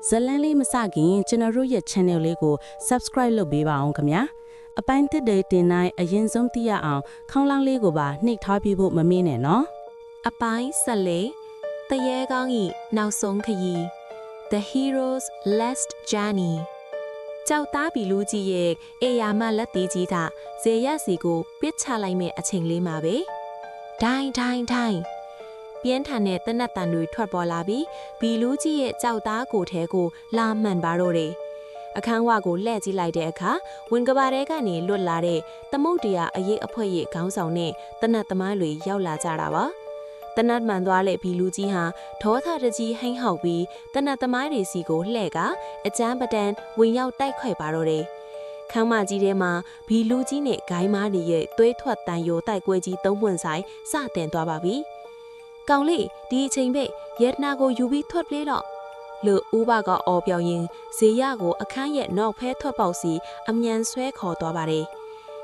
ဇလန်းလေးမစခင်ကျွန်တော်တို့ရဲ့ channel လေးကို subscribe လုပ်ပေးပါအောင်ခင်ဗျာအပိုင်းတစ်တွေတင်တိုင်းအရင်ဆုံးသိရအောင်ခေါင်းလောင်းလေးကိုပါနှိပ်ထားပြဖို့မမေ့နဲ့နော် အပိုင်း14တရေကောင်းဤနောက်ဆုံးခရီး The Hero's Last Journey ကြောက်သားဘီလူးကြီးရဲ့အေယာမလက်သေးကြီးကဇေယျစီကိုပစ်ချလိုက်မဲ့အချိန်လေးမှာပဲဒိုင်းပြင်းထန်တဲ့တနတ်တန်တွေထွက်ပေါ်လာပြီးဘီလူးကြီးရဲ့ကြောက်သားကိုယ်ထဲကိုလာမှန်ပါတော့တယ်အခန်းဝကိုလှည့်ကြည့်လိုက်တဲ့အခါဝင်ကဘာတဲကနေလွတ်လာတဲ့သမုတ်တရားအရေးအဖွဲရဲ့ခေါင်းဆောင်နဲ့တနတ်သမားတွေရောက်လာကြတာပါတနတ်မှန်သွားတဲ့ဘီလူးကြီးဟာဒေါသတကြီးဟိမ့်ဟောက်ပြီးတနတ်သမားတွေစီကိုလှည့်ကအကြမ်းပတန်ဝင်ရောက်တိုက်ခွဲပါတော့တယ်ခန်းမကြီးထဲမှာဘီလူးကြီးနဲ့ဂိုင်းမားတွေရဲ့သွေးထွက်တန်ရိုတိုက်ပွဲကြီးသုံးပွင့်ဆိုင်စတင်သွားပါပြီကောင်လေးဒီအချိန်ပဲရဲတနာကိုယူပြီးထွက်ပြေးတော့လူဦးဘကအော်ပြောင်းရင်ဇေယျကိုအခန်းရဲ့နောက်ဖဲထွက်ပေါက်စီအမြန်ဆွဲခေါ်သွားပါတယ်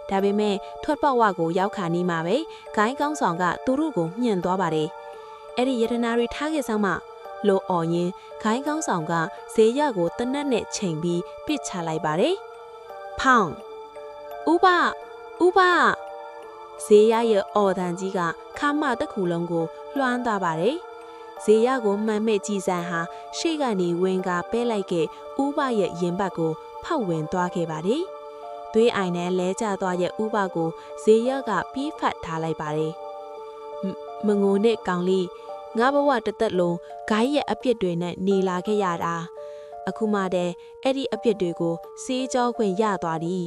ဒါပေမဲ့ထွက်ပေါက်ဝကိုရောက်ခါနေမှာပဲဂိုင်းကောင်းဆောင်ကသူတို့ကိုညှင်သွားပါတယ်အဲ့ဒီရတနာတွေထားခဲ့ဆောင်မှလိုအော်ရင်ဂိုင်းကောင်းဆောင်ကဇေယျကိုတနက်နဲ့ချိန်ပြီးပစ်ချလိုက်ပါတယ်ဖောင်းဦးဘဇေယျရဲ့အော်တန်ကြီးကခါမတစ်ခုလုံးကိုလွှမ်းသွားပါတယ်ဇေယျကိုမှန်မဲ့ကြည်စံဟာရှေ့ကနေဝင်ကပဲလိုက်ခဲ့ဥပရဲ့ရင်ဘတ်ကိုဖောက်ဝင်သွားခဲ့ပါတယ်။သွေးအိုင်နဲ့လဲကျသွားရဲ့ဥပကိုဇေယျကပြီးဖတ်ထားလိုက်ပါတယ်။မငိုနဲ့ကောင်လေးငါဘဝတစ်သက်လုံးဂိုင်းရဲ့အပြစ်တွေနဲ့နေလာခဲ့ရတာ။အခုမှတည်းအဲ့ဒီအပြစ်တွေကိုစေးကြောခွင့်ရသွားသည်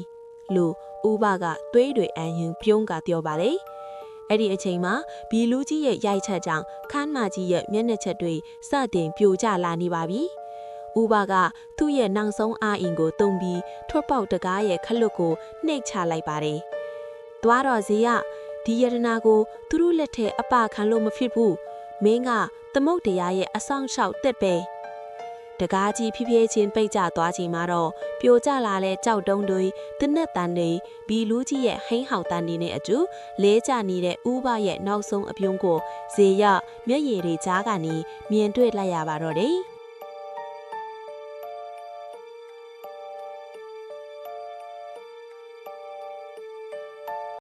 လို့ဥပကသွေးတွေအန်ရင်ပြုံးကပြောပါတယ်။အဲ့ဒီအချိန်မှာဘီလူးကြီးရဲ့ရိုက်ချက်ကြောင့်ခန်းမကြီးရဲ့မျက်နှာချက်တွေစတင်ပြိုကျလာနေပါပြီ။ဥပကသူ့ရဲ့နောက်ဆုံးအာအင်ကိုတုံပြီးထွက်ပေါက်တကားရဲ့ခလွတ်ကိုနှိပ်ချလိုက်ပါတယ်။သွားတော့ဇေယဒီယရနာကိုသူတို့လက်ထဲအပခံလို့မဖြစ်ဘူး။မင်းကသမုတ်တရားရဲ့အဆောင်လျှောက်တက်ပဲ။တကားကြီးဖြည်းဖြည်းချင်းပိတ်ကျသွားချိန်မှာတော့ပြိုကျလာတဲ့ကြောက်တုံးတွေတနက်တန်တွေဘီလူးကြီးရဲ့ဟိန်းဟောက်တန်တွေနဲ့အတူလဲကျနေတဲ့ဥပရဲ့နောက်ဆုံးအပြုံးကိုဇေယမျက်ရည်တွေကြားကနေမြင်တွေ့လိုက်ရပါတော့တယ်။